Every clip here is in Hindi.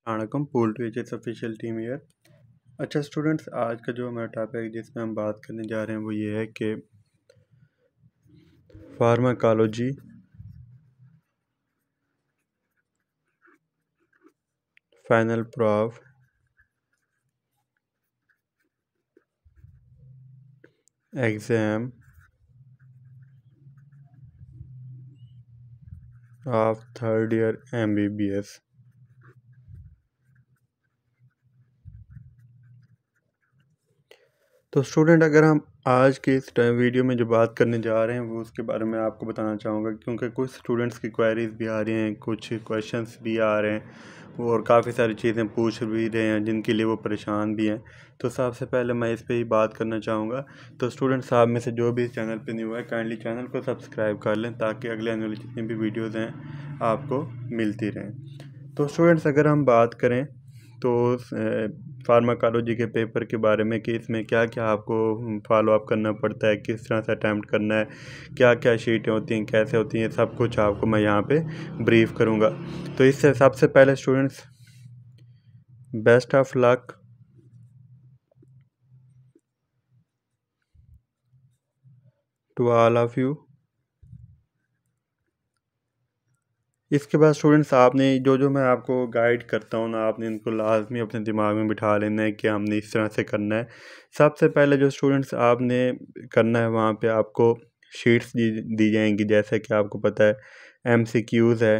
वणकम पूल टू एच ऑफिशियल टीम ईयर। अच्छा स्टूडेंट्स, आज का जो हमारा टॉपिक जिसमें हम बात करने जा रहे हैं वो ये है कि pharmacology final prof exam of third year MBBS। तो स्टूडेंट, अगर हम आज के इस वीडियो में जो बात करने जा रहे हैं वो उसके बारे में आपको बताना चाहूँगा, क्योंकि कुछ स्टूडेंट्स की क्वेरीज भी आ रही हैं, कुछ क्वेश्चंस भी आ रहे हैं और काफ़ी सारी चीज़ें पूछ भी रहे हैं जिनके लिए वो परेशान भी हैं। तो सबसे पहले मैं इस पे ही बात करना चाहूँगा। तो स्टूडेंट्स, आप में से जो भी इस चैनल पे न्यू है काइंडली चैनल को सब्सक्राइब कर लें ताकि अगले आने वाली जितनी भी वीडियोज़ हैं आपको मिलती रहें। तो स्टूडेंट्स, अगर हम बात करें तो फार्माकोलॉजी के पेपर के बारे में कि इसमें क्या क्या आपको फॉलो अप करना पड़ता है, किस तरह से अटैम्प्ट करना है, क्या क्या शीटें होती हैं, कैसे होती हैं, सब कुछ आपको मैं यहाँ पे ब्रीफ करूँगा। तो इससे सबसे पहले students, best of luck. To all of you. इसके बाद स्टूडेंट्स, आपने जो जो मैं आपको गाइड करता हूँ ना, आपने इनको लाजमी अपने दिमाग में बिठा लेना है कि हमने इस तरह से करना है। सबसे पहले जो स्टूडेंट्स आपने करना है, वहाँ पे आपको शीट्स दी जाएंगी। जैसे कि आपको पता है MCQs है,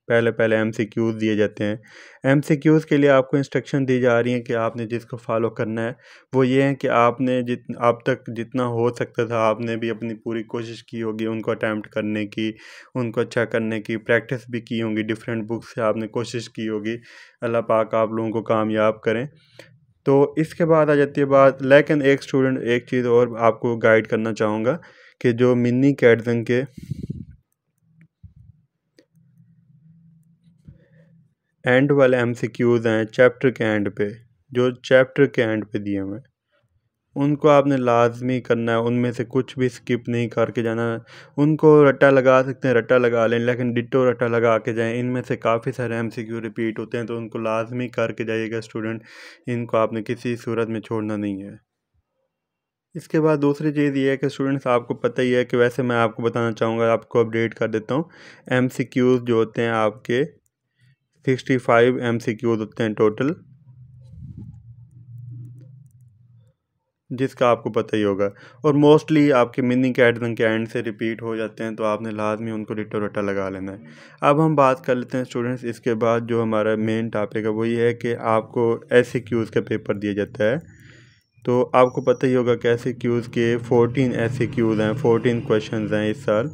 पहले पहले MCQs दिए जाते हैं। MCQs के लिए आपको इंस्ट्रक्शन दी जा रही हैं कि आपने जिसको फॉलो करना है वो ये है कि आपने अब तक जितना हो सकता था आपने भी अपनी पूरी कोशिश की होगी उनको अटैम्प्ट करने की, उनको अच्छा करने की प्रैक्टिस भी की होगी, डिफरेंट बुक्स से आपने कोशिश की होगी। अल्लाह पाक आप लोगों को कामयाब करें। तो इसके बाद आ जाती है बात, लेकिन एक स्टूडेंट एक चीज़ और आपको गाइड करना चाहूँगा कि जो मिनी कैटजन के एंड वाले MCQs हैं चैप्टर के एंड पे, जो चैप्टर के एंड पे दिए हुए हैं उनको आपने लाजमी करना है, उनमें से कुछ भी स्किप नहीं करके जाना। उनको रट्टा लगा सकते हैं, रट्टा लगा लें, लेकिन डिट्टो रट्टा लगा के जाएं। इनमें से काफ़ी सारे MCQ रिपीट होते हैं तो उनको लाजमी करके जाइएगा स्टूडेंट। इनको आपने किसी सूरत में छोड़ना नहीं है। इसके बाद दूसरी चीज़ ये है कि स्टूडेंट्स, आपको पता ही है कि वैसे मैं आपको बताना चाहूँगा, आपको अपडेट कर देता हूँ। MCQs जो होते हैं आपके 65 MCQs होते हैं टोटल, जिसका आपको पता ही होगा। और मोस्टली आपके मिनी कैटजन के एंड से रिपीट हो जाते हैं तो आपने लाजमी उनको डिट्टो रट्टा लगा लेना है। अब हम बात कर लेते हैं स्टूडेंट्स, इसके बाद जो हमारा मेन टॉपिक है वो ये है कि आपको SAQs का पेपर दिया जाता है। तो आपको पता ही होगा कि SAQs के 14 SAQs हैं, 14 क्वेश्चन हैं इस साल।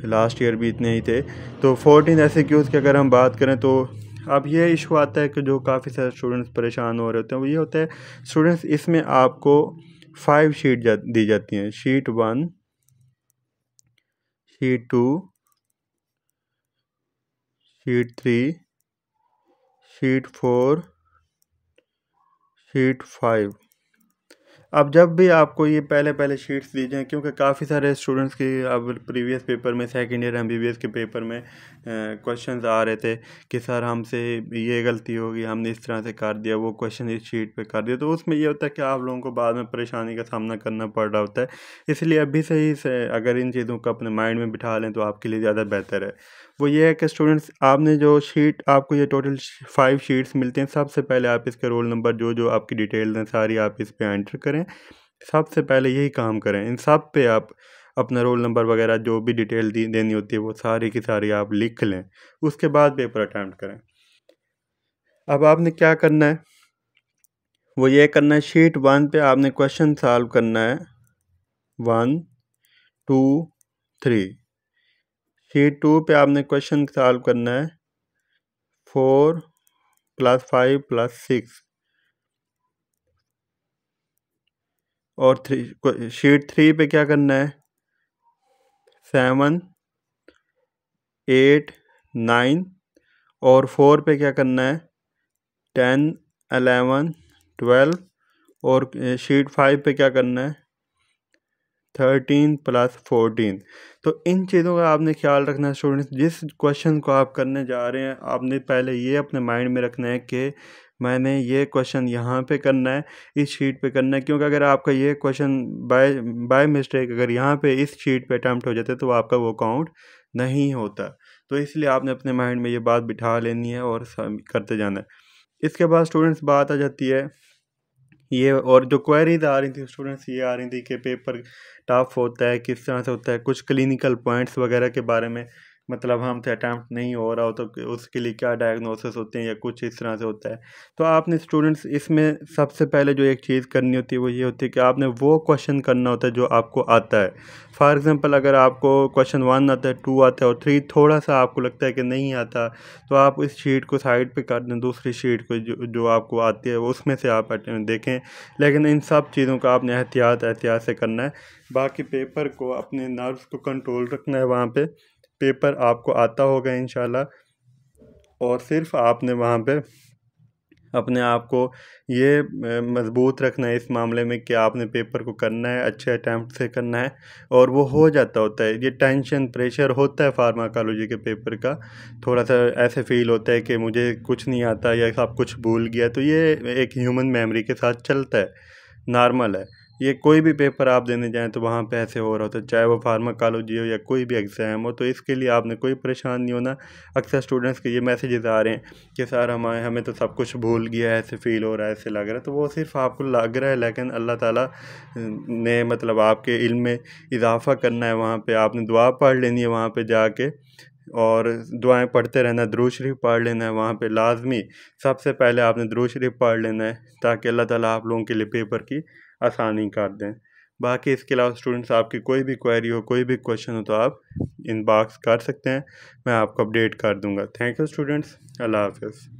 लास्ट ईयर भी इतने ही थे। तो 14 SAQs की अगर हम बात करें तो अब ये इशू आता है कि जो काफ़ी सारे स्टूडेंट्स परेशान हो रहे होते हैं वो ये होता है स्टूडेंट्स, इसमें आपको 5 शीट दी जाती हैं। Sheet 1, sheet 2, sheet 3, sheet 4, sheet 5। अब जब भी आपको ये पहले पहले शीट्स दी जाएँ, क्योंकि काफ़ी सारे स्टूडेंट्स की अब प्रीवियस पेपर में, सेकंड ईयर MBBS के पेपर में क्वेश्चंस आ रहे थे कि सर हमसे ये गलती होगी, हमने इस तरह से कर दिया, वो क्वेश्चन इस शीट पे कर दिया। तो उसमें ये होता है कि आप लोगों को बाद में परेशानी का सामना करना पड़ रहा होता है। इसलिए अभी से ही अगर इन चीज़ों को अपने माइंड में बिठा लें तो आपके लिए ज़्यादा बेहतर है। वो ये है कि स्टूडेंट्स, आपने जो शीट, आपको ये टोटल 5 शीट्स मिलते हैं। सबसे पहले आप इसके रोल नंबर जो जो आपकी डिटेल्स हैं सारी आप इस पर एंटर करें। सबसे पहले यही काम करें, इन सब पे आप अपना रोल नंबर वगैरह जो भी डिटेल देनी होती है वो सारी की सारी आप लिख लें। उसके बाद पेपर अटैम्प्ट करें। अब आपने क्या करना है, वो ये करना है, शीट 1 पे आपने क्वेश्चन सॉल्व करना है 1, 2, 3। शीट 2 पे आपने क्वेश्चन सॉल्व करना है 4 + 5 + 6। और शीट 3 पे क्या करना है 7, 8, 9। और 4 पे क्या करना है 10, 11, 12। और शीट 5 पे क्या करना है 13 + 14। तो इन चीज़ों का आपने ख्याल रखना है स्टूडेंट्स। जिस क्वेश्चन को आप करने जा रहे हैं आपने पहले ये अपने माइंड में रखना है कि मैंने ये क्वेश्चन यहाँ पे करना है, इस शीट पे करना है, क्योंकि अगर आपका ये क्वेश्चन बाय मिस्टेक अगर यहाँ पे इस शीट पे अटैम्प्ट हो जाता है तो आपका वो काउंट नहीं होता। तो इसलिए आपने अपने माइंड में ये बात बिठा लेनी है और करते जाना है। इसके बाद स्टूडेंट्स बात आ जाती है ये, और जो क्वेरीज आ रही थी स्टूडेंट्स ये आ रही थी कि पेपर टफ होता है, किस तरह से होता है, कुछ क्लिनिकल पॉइंट्स वगैरह के बारे में, मतलब हमसे अटैम्प्ट नहीं हो रहा हो तो उसके लिए क्या डायग्नोसिस होते हैं या कुछ इस तरह से होता है। तो आपने स्टूडेंट्स इसमें सबसे पहले जो एक चीज़ करनी होती है वो ये होती है कि आपने वो क्वेश्चन करना होता है जो आपको आता है। फॉर एग्ज़ाम्पल अगर आपको क्वेश्चन 1 आता है, 2 आता है और 3 थोड़ा सा आपको लगता है कि नहीं आता, तो आप इस शीट को साइड पे कर दें, दूसरी शीट को जो आपको आती है उसमें से आप देखें। लेकिन इन सब चीज़ों का आपने एहतियात से करना है। बाकी पेपर को अपने नर्व्स को कंट्रोल रखना है वहाँ पे। पेपर आपको आता होगा इंशाल्लाह, और सिर्फ आपने वहाँ पे अपने आप को ये मजबूत रखना है इस मामले में कि आपने पेपर को करना है, अच्छे अटैम्प्ट से करना है, और वो हो जाता होता है। ये टेंशन प्रेशर होता है फार्माकोलॉजी के पेपर का, थोड़ा सा ऐसे फील होता है कि मुझे कुछ नहीं आता या सब कुछ भूल गया, तो ये एक ह्यूमन मेमोरी के साथ चलता है, नॉर्मल है। ये कोई भी पेपर आप देने जाएं तो वहाँ पे ऐसे हो रहा होता है, चाहे वो फार्माकोलॉजी हो या कोई भी एग्ज़ाम हो। तो इसके लिए आपने कोई परेशान नहीं होना। अक्सर स्टूडेंट्स के ये मैसेजेस आ रहे हैं कि सर हमें तो सब कुछ भूल गया है, ऐसे फ़ील हो रहा है, ऐसे लग रहा है। तो वो सिर्फ आपको लग रहा है, लेकिन अल्लाह ताला ने मतलब आपके इल्म में इजाफ़ा करना है। वहाँ पे आपने दुआ पढ़ लेनी है वहाँ पे जाके, और दुआएं पढ़ते रहना, दुरूद शरीफ पढ़ लेना है वहाँ पे लाजमी। सबसे पहले आपने दुरूद शरीफ पढ़ लेना है ताकि अल्लाह ताला आप लोगों के लिए पेपर की आसानी कर दें। बाकी इसके अलावा स्टूडेंट्स आपकी कोई भी क्वेरी हो, कोई भी क्वेश्चन हो तो आप इनबॉक्स कर सकते हैं, मैं आपको अपडेट कर दूंगा। थैंक यू स्टूडेंट्स, अल्लाह हाफ़िज़।